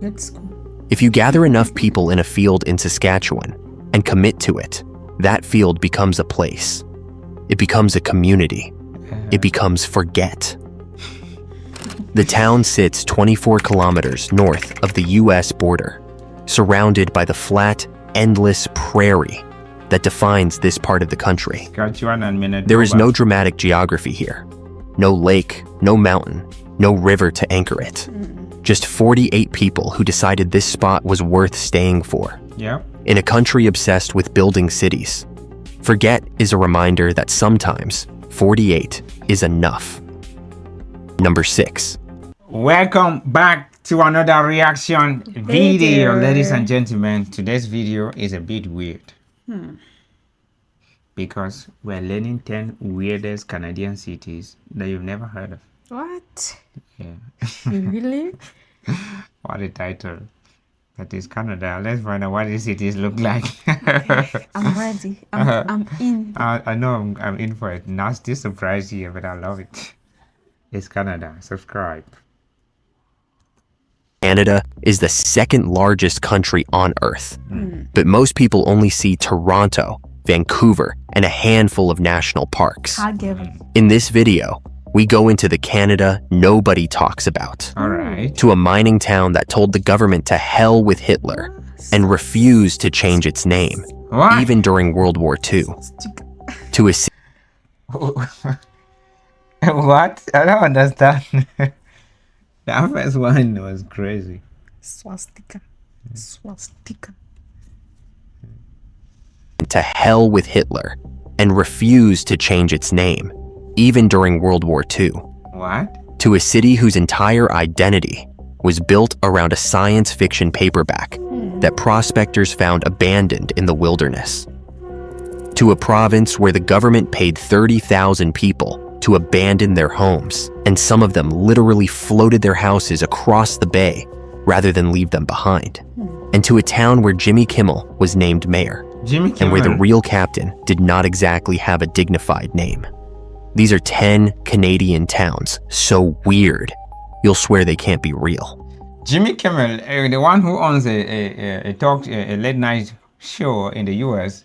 Let's go. If you gather enough people in a field in Saskatchewan and commit to it, that field becomes a place. It becomes a community. It becomes Forget. The town sits 24 kilometers north of the US border, surrounded by the flat, endless prairie that defines this part of the country. There is no dramatic geography here. No lake, no mountain, no river to anchor it. Just 48 people who decided this spot was worth staying for. In a country obsessed with building cities, Forget is a reminder that sometimes 48 is enough. Number 6. Welcome back to another reaction video, ladies and gentlemen. Today's video is a bit weird because we're learning 10 weirdest Canadian cities that you've never heard of. What? Yeah. Really? What a title. That is Canada. Let's find out what these cities look like. I'm ready. I'm in. I know I'm in for it. Nasty surprise here, but I love it. It's Canada. Subscribe. Canada is the second largest country on Earth, but most people only see Toronto, Vancouver, and a handful of national parks. In this video, we go into the Canada nobody talks about. All right. To a mining town that told the government to hell with Hitler and refused to change its name, even during World War II. To a What? I don't understand. The first one was crazy. Swastika. Swastika. to hell with Hitler and refused to change its name, even during World War II. What? To a city whose entire identity was built around a science fiction paperback that prospectors found abandoned in the wilderness. To a province where the government paid 30,000 people to abandon their homes, and some of them literally floated their houses across the bay rather than leave them behind. And to a town where Jimmy Kimmel was named mayor, and where the real captain did not exactly have a dignified name. These are 10 Canadian towns so weird, you'll swear they can't be real. Jimmy Kimmel, the one who owns a late night show in the US,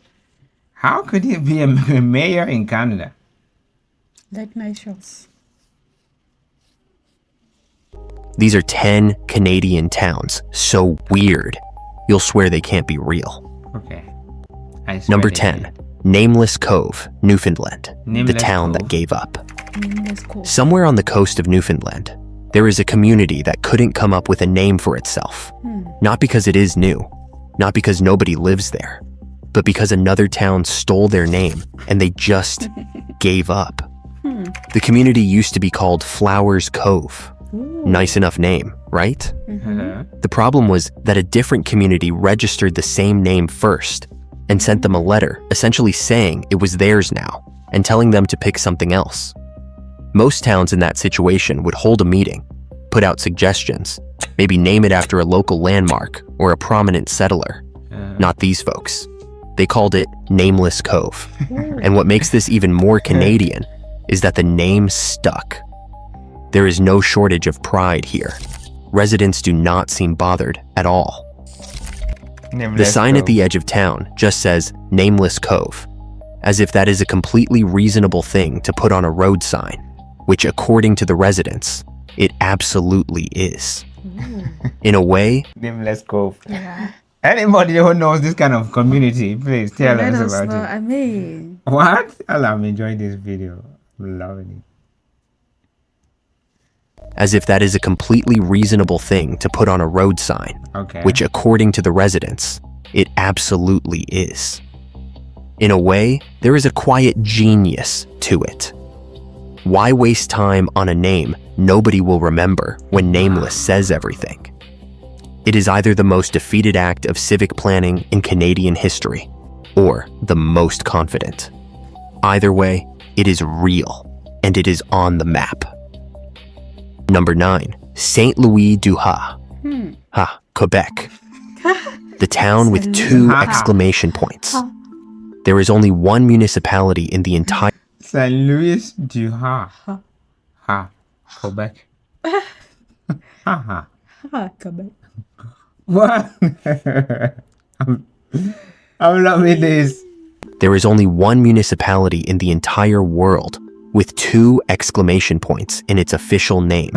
how could he be a mayor in Canada? Late night shows. These are 10 Canadian towns so weird, you'll swear they can't be real. Okay. Number 10, Nameless Cove, Newfoundland, the town that gave up. Somewhere on the coast of Newfoundland, there is a community that couldn't come up with a name for itself. Not because it is new, not because nobody lives there, but because another town stole their name and they just gave up. The community used to be called Flowers Cove. Nice enough name, right? The problem was that a different community registered the same name first and sent them a letter essentially saying it was theirs now and telling them to pick something else. Most towns in that situation would hold a meeting, put out suggestions, maybe name it after a local landmark or a prominent settler. Not these folks. They called it Nameless Cove. And what makes this even more Canadian is that the name stuck. There is no shortage of pride here. Residents do not seem bothered at all. The sign at the edge of town just says Nameless Cove, as if that is a completely reasonable thing to put on a road sign, which according to the residents, it absolutely is. In a way, Nameless Cove. Yeah. Anybody who knows this kind of community, please tell Let us us about know. it. I mean, What? I'm enjoying this video. I'm loving it. as if that is a completely reasonable thing to put on a road sign, which according to the residents, it absolutely is. In a way, there is a quiet genius to it. Why waste time on a name nobody will remember when Nameless says everything? It is either the most defeated act of civic planning in Canadian history, or the most confident. Either way, it is real, and it is on the map. Number 9, Saint Louis du Ha, Quebec, the town with 2 exclamation points. There is only one municipality in the entire Saint Louis du Ha. Ha. Quebec. Ha ha. Quebec. What? I'm loving this. There is only one municipality in the entire world with 2 exclamation points in its official name.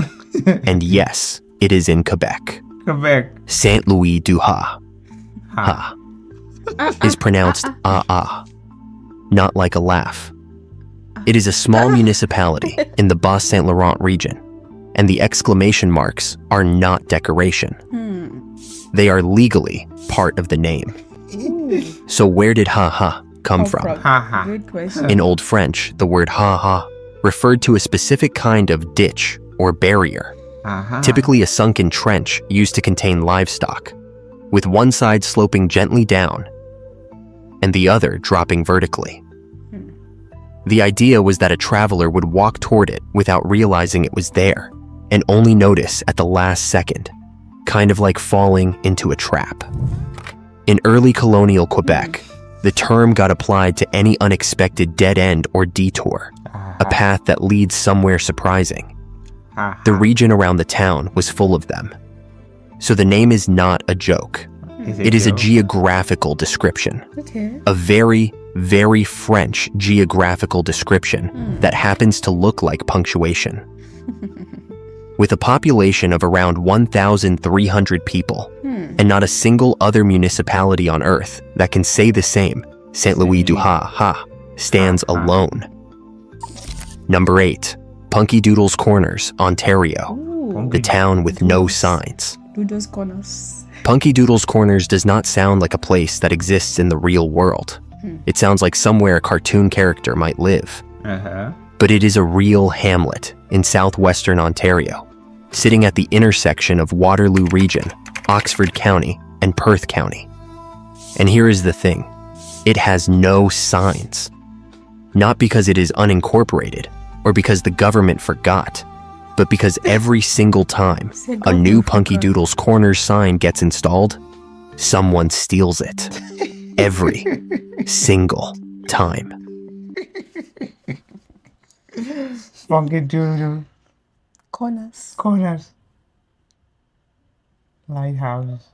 And yes, it is in Quebec. Quebec. Saint Louis du Ha. Ha. Is pronounced ah, not like a laugh. It is a small municipality in the Bas-Saint Laurent region, and the exclamation marks are not decoration. They are legally part of the name. So where did ha come from? Ha. Good question. In Old French, the word ha referred to a specific kind of ditch or barrier, typically a sunken trench used to contain livestock, with one side sloping gently down and the other dropping vertically. The idea was that a traveler would walk toward it without realizing it was there and only notice at the last second, kind of like falling into a trap. In early colonial Quebec, the term got applied to any unexpected dead end or detour, a path that leads somewhere surprising. The region around the town was full of them. So the name is not a joke. It is a geographical description. Okay. A very, very French geographical description that happens to look like punctuation. With a population of around 1,300 people, and not a single other municipality on Earth that can say the same, Saint Louis du Ha stands alone. Number 8, Punky Doodle's Corners, Ontario, the town with no signs. Doodle's Corners. Punky Doodle's Corners does not sound like a place that exists in the real world. It sounds like somewhere a cartoon character might live. But it is a real hamlet in southwestern Ontario, sitting at the intersection of Waterloo Region, Oxford County, and Perth County. And here is the thing, it has no signs. Not because it is unincorporated, or because the government forgot, but because every single time a new Punky Doodle's Corners sign gets installed, someone steals it. Every single time. Punky Doodle Corners. Corners. Lighthouse.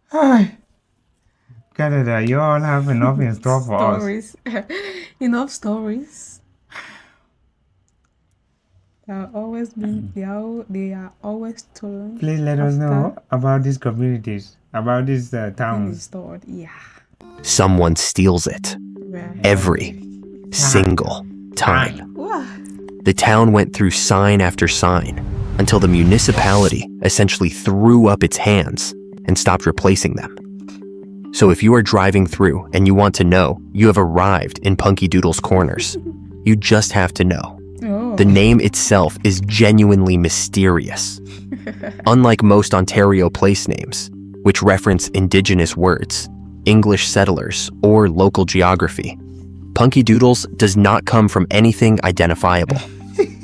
Hi. Canada, you all have enough in store for us. Stories. Enough stories. They are always been. They are always told. Please let us know about these communities, about these towns. Stored. Yeah. Someone steals it. Right. Every single time. Wow. The town went through sign after sign until the municipality essentially threw up its hands and stopped replacing them. So if you are driving through and you want to know you have arrived in Punky Doodle's Corners, you just have to know. Oh. The name itself is genuinely mysterious. Unlike most Ontario place names, which reference Indigenous words, English settlers, or local geography, Punky Doodle's does not come from anything identifiable.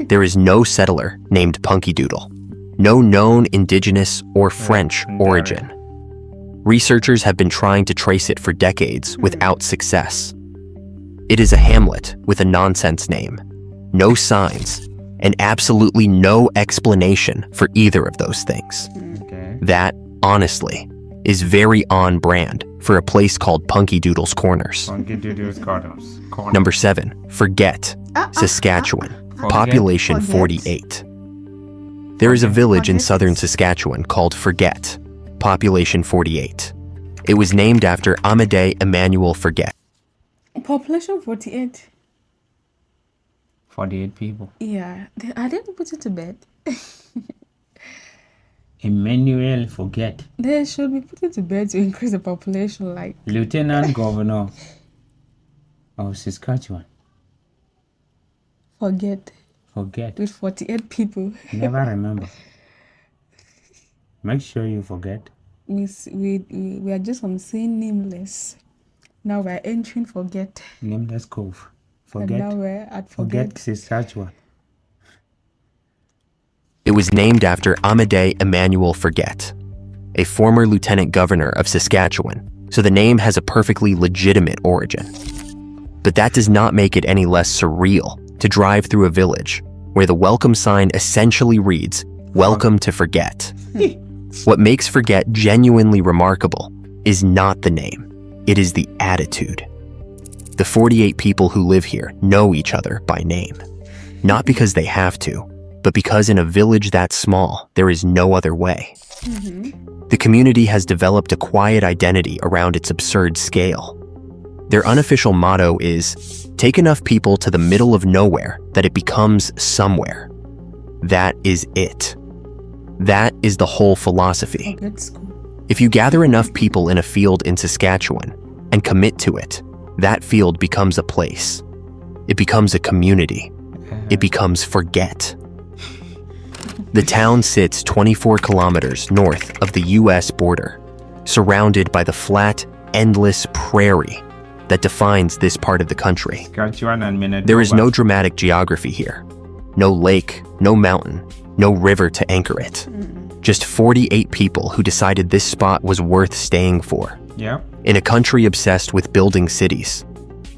There is no settler named Punky Doodle, no known Indigenous or French origin. Researchers have been trying to trace it for decades without success. It is a hamlet with a nonsense name, no signs, and absolutely no explanation for either of those things. Okay. That, honestly, is very on brand for a place called Punky Doodle's Corners. Punky Doodle's Corners. Number 7, Forget, Saskatchewan, population 48. There is a village in southern Saskatchewan called Forget, population 48. It was named after Amédée Emmanuel Forget. Population 48. 48 people. Yeah. I didn't put it to bed. Emmanuel Forget. They should be put it to bed to increase the population. Like Lieutenant Governor of Saskatchewan. Forget. Forget. With 48 people. Never remember. Make sure you forget. We are just on saying nameless. Now we're entering Forget. Nameless Cove. And now Forget. we're at Forget Saskatchewan. It was named after Amédée Emmanuel Forget, a former lieutenant governor of Saskatchewan, so the name has a perfectly legitimate origin. But that does not make it any less surreal to drive through a village where the welcome sign essentially reads, Welcome to Forget. What makes Forget genuinely remarkable is not the name, it is the attitude. The 48 people who live here know each other by name. Not because they have to, but because in a village that small, there is no other way. The community has developed a quiet identity around its absurd scale. Their unofficial motto is, take enough people to the middle of nowhere that it becomes somewhere. That is it. That is the whole philosophy. That's cool. If you gather enough people in a field in Saskatchewan and commit to it, that field becomes a place. It becomes a community. It becomes Forget. The town sits 24 kilometers north of the US border, surrounded by the flat, endless prairie that defines this part of the country. There is no dramatic geography here. No lake, no mountain, no river to anchor it. Just 48 people who decided this spot was worth staying for. In a country obsessed with building cities,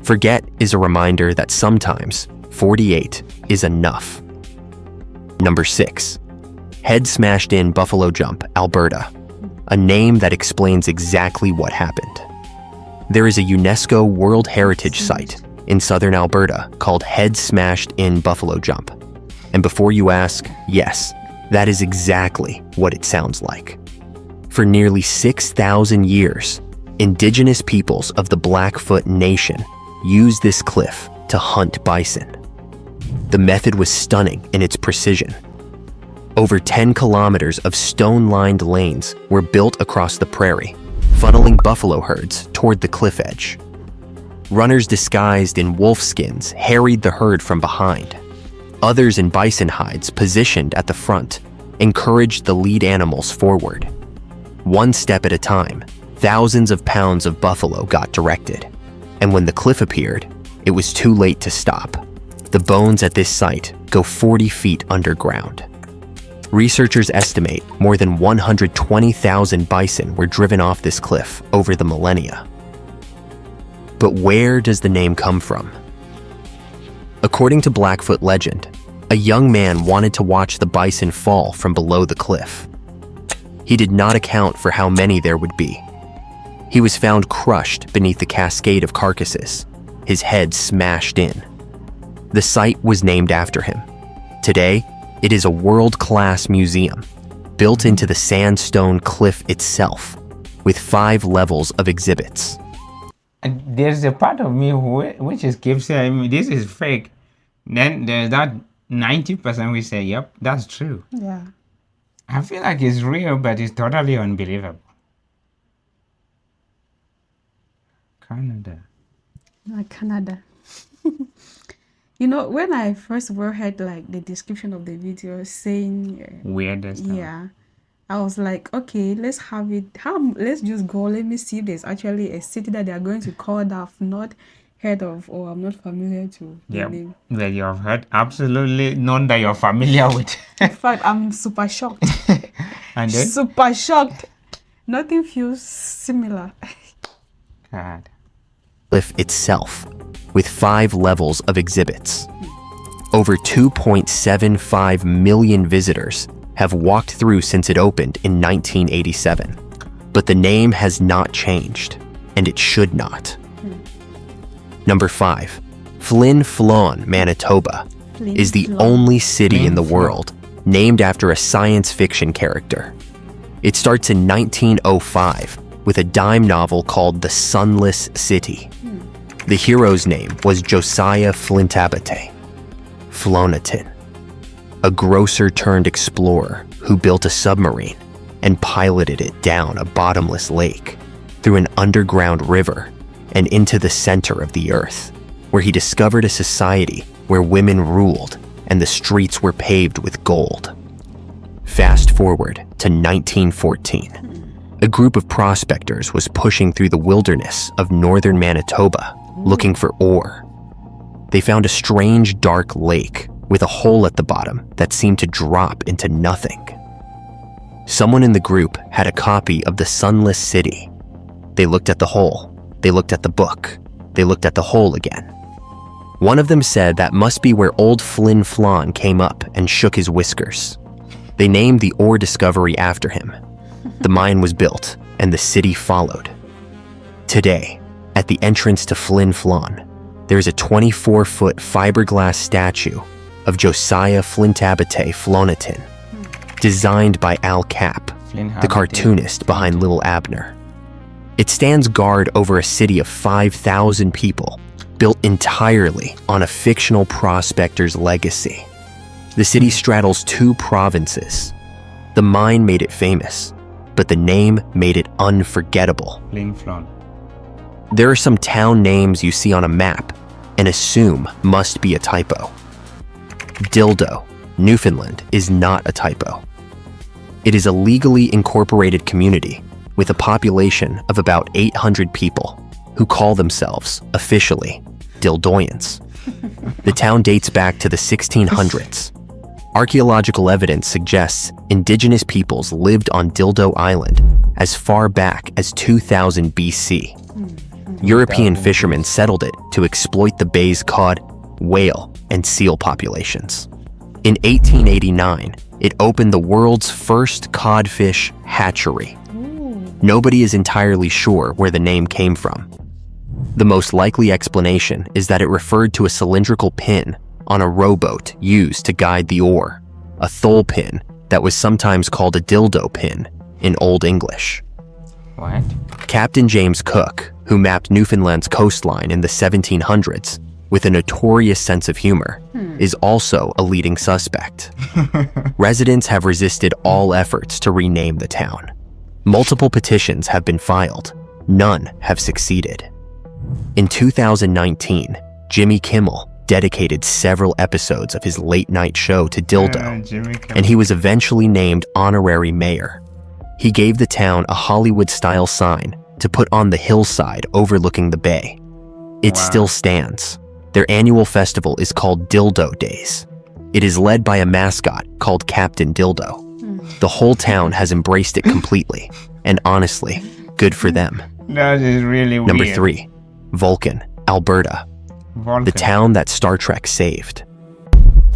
Forget is a reminder that sometimes 48 is enough. Number 6. Head smashed in Buffalo Jump, Alberta. A name that explains exactly what happened. There is a UNESCO World Heritage Site in southern Alberta called Head Smashed in Buffalo Jump. And before you ask, yes, that is exactly what it sounds like. For nearly 6,000 years, indigenous peoples of the Blackfoot Nation used this cliff to hunt bison. The method was stunning in its precision. Over 10 kilometers of stone-lined lanes were built across the prairie, funneling buffalo herds toward the cliff edge. Runners disguised in wolf skins harried the herd from behind. Others in bison hides positioned at the front encouraged the lead animals forward. One step at a time, thousands of pounds of buffalo got directed. And when the cliff appeared, it was too late to stop. The bones at this site go 40 feet underground. Researchers estimate more than 120,000 bison were driven off this cliff over the millennia. But where does the name come from? According to Blackfoot legend, a young man wanted to watch the bison fall from below the cliff. He did not account for how many there would be. He was found crushed beneath the cascade of carcasses, his head smashed in. The site was named after him. Today, it is a world-class museum, built into the sandstone cliff itself, with 5 levels of exhibits. And there's a part of me which is keeps saying this is fake. Then there's that 90% we say, yep, that's true. Yeah. I feel like it's real, but it's totally unbelievable. Canada. Canada. You know, when I first heard like the description of the video saying Weird stuff. yeah, I was like, okay, let's have it. Let's just go. Let me see if there's actually a city that they are going to call that I've not heard of or I'm not familiar to. Yeah, well, you have heard absolutely none that you're familiar with. In fact, I'm super shocked. And then? Super shocked. Nothing feels similar. God. Cliff itself, with 5 levels of exhibits. Over 2.75 million visitors have walked through since it opened in 1987. But the name has not changed, and it should not. Number 5, Flin Flon, Manitoba, is the only city in the world named after a science fiction character. It starts in 1905 with a dime novel called The Sunless City. The hero's name was Josiah Flintabate, Flonatin, a grocer turned explorer who built a submarine and piloted it down a bottomless lake, through an underground river, and into the center of the earth, where he discovered a society where women ruled and the streets were paved with gold. Fast forward to 1914. A group of prospectors was pushing through the wilderness of northern Manitoba looking for ore. They found a strange dark lake with a hole at the bottom that seemed to drop into nothing. Someone in the group had a copy of The Sunless City. They looked at the hole, they looked at the book, they looked at the hole again. One of them said that must be where old Flin Flon came up and shook his whiskers. They named the ore discovery after him. The mine was built, and the city followed. Today, at the entrance to Flin Flon, there's a 24-foot fiberglass statue of Josiah Flintabate Flonatin, designed by Al Cap, the cartoonist behind Little Abner. It stands guard over a city of 5,000 people, built entirely on a fictional prospector's legacy. The city straddles two provinces. The mine made it famous, but the name made it unforgettable. Flin Flon. There are some town names you see on a map and assume must be a typo. Dildo, Newfoundland, is not a typo. It is a legally incorporated community with a population of about 800 people who call themselves, officially, Dildoyans. The town dates back to the 1600s. Archaeological evidence suggests indigenous peoples lived on Dildo Island as far back as 2000 BC. European fishermen settled it to exploit the bay's cod, whale, and seal populations. In 1889, it opened the world's first codfish hatchery. Nobody is entirely sure where the name came from. The most likely explanation is that it referred to a cylindrical pin on a rowboat used to guide the oar, a thole pin that was sometimes called a dildo pin in Old English. What? Captain James Cook, who mapped Newfoundland's coastline in the 1700s with a notorious sense of humor, is also a leading suspect. Residents have resisted all efforts to rename the town. Multiple petitions have been filed. None have succeeded. In 2019, Jimmy Kimmel dedicated several episodes of his late-night show to Dildo, and he was eventually named honorary mayor. He gave the town a Hollywood-style sign to put on the hillside overlooking the bay. It still stands. Their annual festival is called Dildo Days. It is led by a mascot called Captain Dildo. The whole town has embraced it completely, and honestly, good for them. That is really weird. Number 3, Vulcan, Alberta, the town that Star Trek saved.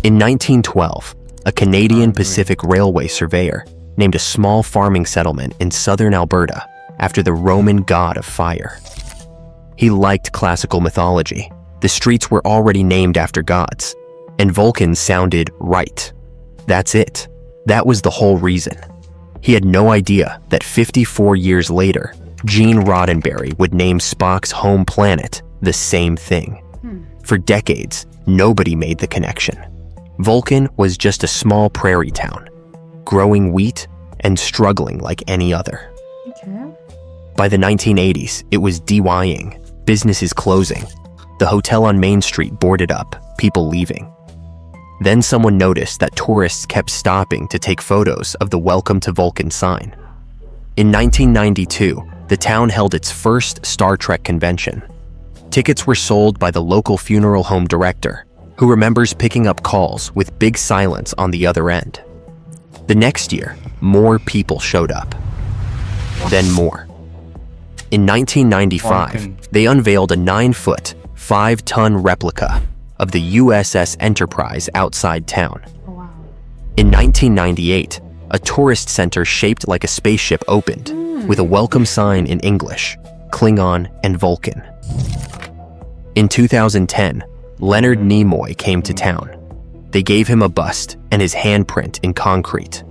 In 1912, a Canadian Pacific Railway surveyor named a small farming settlement in southern Alberta after the Roman god of fire. He liked classical mythology. The streets were already named after gods, and Vulcan sounded right. That's it. That was the whole reason. He had no idea that 54 years later, Gene Roddenberry would name Spock's home planet the same thing. For decades, nobody made the connection. Vulcan was just a small prairie town, growing wheat and struggling like any other. Okay. By the 1980s, it was DIYing, businesses closing, the hotel on Main Street boarded up, people leaving. Then someone noticed that tourists kept stopping to take photos of the Welcome to Vulcan sign. In 1992, the town held its first Star Trek convention. Tickets were sold by the local funeral home director, who remembers picking up calls with big silence on the other end. The next year, more people showed up. Then more. In 1995, they unveiled a 9-foot, 5-ton replica of the USS Enterprise outside town. Wow. In 1998, a tourist center shaped like a spaceship opened, with a welcome sign in English, Klingon, and Vulcan. In 2010, Leonard Nimoy came to town. They gave him a bust and his handprint in concrete.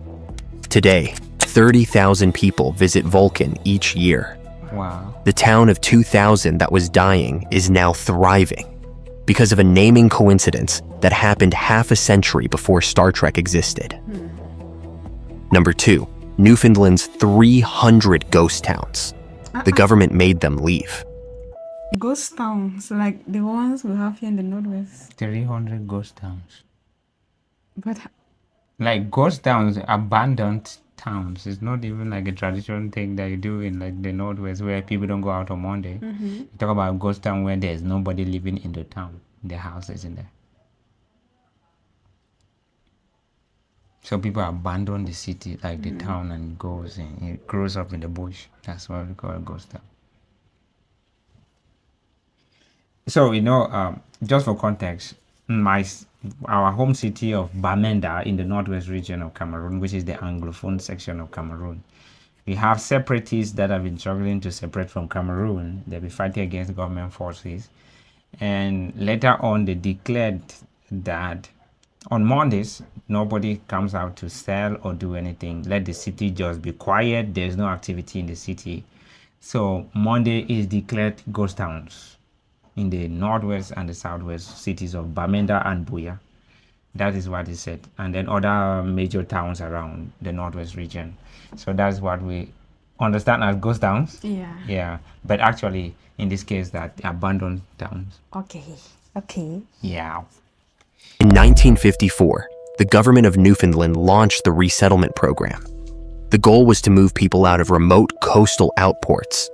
Today, 30,000 people visit Vulcan each year. Wow. The town of 2000 that was dying is now thriving because of a naming coincidence that happened half a century before Star Trek existed. Number 2, Newfoundland's 300 ghost towns. The government made them leave. Ghost towns, like the ones we have here in the Northwest. 300 ghost towns. But Like ghost towns, abandoned towns. It's not even like a traditional thing that you do in like the Northwest where people don't go out on Monday. You talk about a ghost town where there's nobody living in the town. The house is in there. So people abandon the city, like the town, and goes and it grows up in the bush. That's what we call a ghost town. So just for context, our home city of Bamenda in the northwest region of Cameroon, which is the Anglophone section of Cameroon. We have separatists that have been struggling to separate from Cameroon. They've been fighting against government forces. And later on, they declared that on Mondays, nobody comes out to sell or do anything. Let the city just be quiet. There's no activity in the city. So Monday is declared ghost towns in the northwest and the southwest cities of Bamenda and Buea. That is what he said. And then other major towns around the northwest region. So that's what we understand as ghost towns. Yeah. Yeah. But actually, in this case, that abandoned towns. Okay. Yeah. In 1954, the government of Newfoundland launched the resettlement program. The goal was to move people out of remote coastal outports,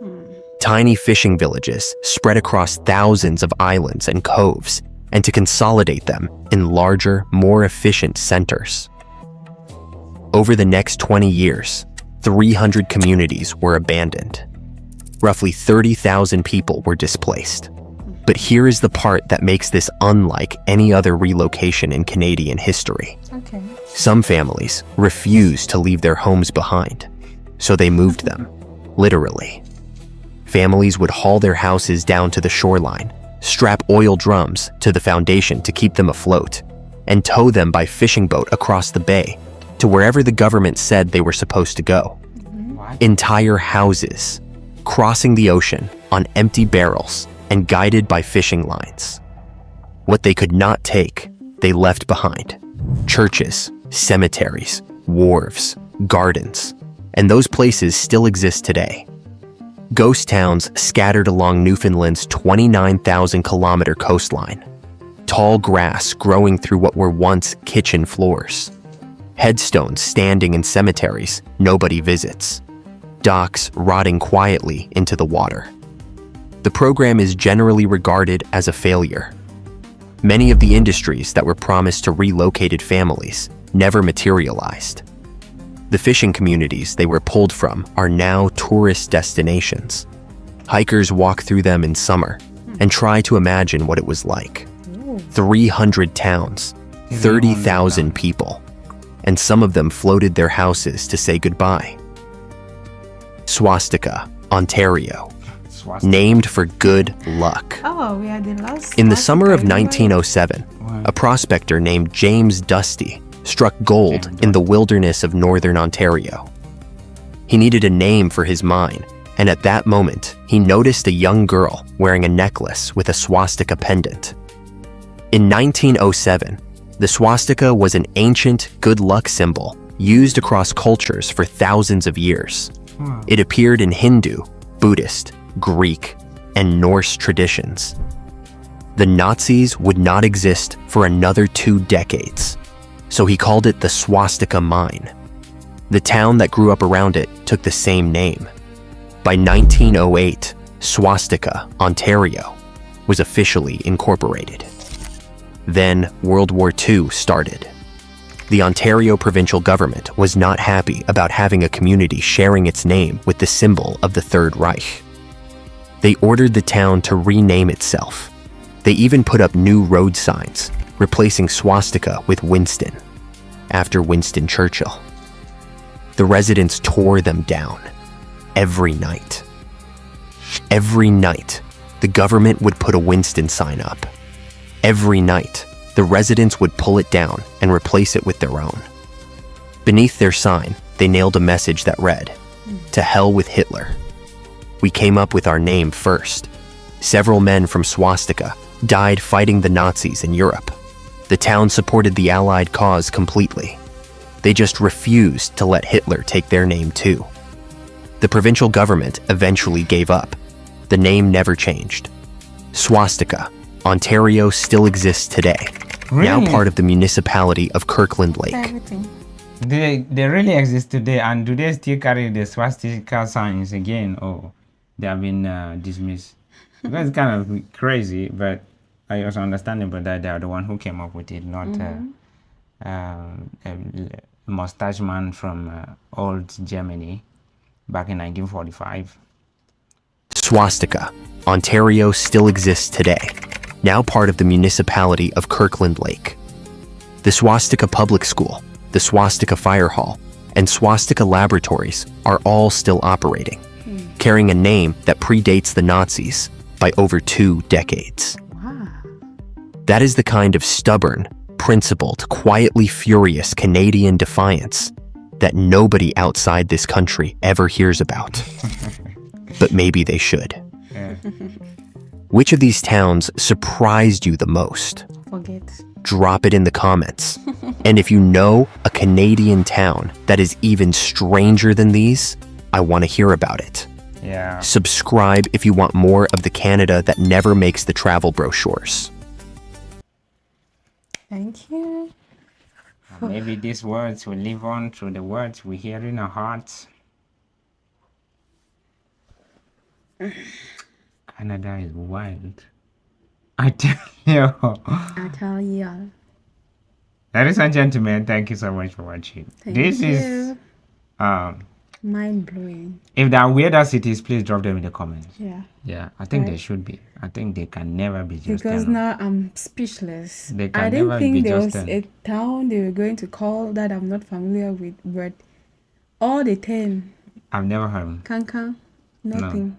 tiny fishing villages spread across thousands of islands and coves, and to consolidate them in larger, more efficient centers. Over the next 20 years, 300 communities were abandoned. Roughly 30,000 people were displaced. But here is the part that makes this unlike any other relocation in Canadian history. Okay. Some families refused to leave their homes behind, so they moved them, literally. Families would haul their houses down to the shoreline, strap oil drums to the foundation to keep them afloat, and tow them by fishing boat across the bay to wherever the government said they were supposed to go. Entire houses, crossing the ocean on empty barrels and guided by fishing lines. What they could not take, they left behind. Churches, cemeteries, wharves, gardens, and those places still exist today. Ghost towns scattered along Newfoundland's 29,000-kilometer coastline. Tall grass growing through what were once kitchen floors. Headstones standing in cemeteries nobody visits. Docks rotting quietly into the water. The program is generally regarded as a failure. Many of the industries that were promised to relocated families never materialized. The fishing communities they were pulled from are now tourist destinations. Hikers walk through them in summer and try to imagine what it was like. 300 towns, 30,000 people, and some of them floated their houses to say goodbye. Swastika, Ontario. Named for good luck. Oh, we are the last. In the summer of 1907, a prospector named James Dusty struck gold in the wilderness of northern Ontario. He needed a name for his mine, and at that moment, he noticed a young girl wearing a necklace with a swastika pendant. In 1907, the swastika was an ancient good luck symbol used across cultures for thousands of years. It appeared in Hindu, Buddhist, Greek, and Norse traditions. The Nazis would not exist for another 2 decades, so he called it the Swastika Mine. The town that grew up around it took the same name. By 1908, Swastika, Ontario, was officially incorporated. Then World War II started. The Ontario provincial government was not happy about having a community sharing its name with the symbol of the Third Reich. They ordered the town to rename itself. They even put up new road signs, replacing swastika with Winston, after Winston Churchill. The residents tore them down every night. Every night, the government would put a Winston sign up. Every night, the residents would pull it down and replace it with their own. Beneath their sign, they nailed a message that read, "To hell with Hitler." We came up with our name first. Several men from Swastika died fighting the Nazis in Europe. The town supported the Allied cause completely. They just refused to let Hitler take their name too. The provincial government eventually gave up. The name never changed. Swastika, Ontario still exists today, now part of the municipality of Kirkland Lake. Everything. They really exist today, and do they still carry the swastika signs again? Or they have been dismissed? Because it's kind of crazy, but I also understandable that they are the one who came up with it, not a mustache man from old Germany back in 1945. Swastika, Ontario still exists today, now part of the municipality of Kirkland Lake. The Swastika Public School, the Swastika Fire Hall, and Swastika Laboratories are all still operating, carrying a name that predates the Nazis by over 2 decades. Wow. That is the kind of stubborn, principled, quietly furious Canadian defiance that nobody outside this country ever hears about. But maybe they should. Yeah. Which of these towns surprised you the most? Forget. Drop it in the comments. And if you know a Canadian town that is even stranger than these, I want to hear about it. Yeah. Subscribe if you want more of the Canada that never makes the travel brochures. Thank you. Maybe these words will live on through the words we hear in our hearts. Canada is wild. I tell you. I tell you. Ladies and gentlemen, thank you so much for watching. This is mind blowing. if there are weirder cities, please drop them in the comments. Yeah. Yeah, I think Right. they should be. I think they can never be just Because 10. now I'm speechless. They can I didn't never be think there just was 10. a town they were going to call that I'm not familiar with, but all the 10, I've never heard. Kankan, nothing.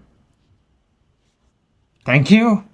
Thank you.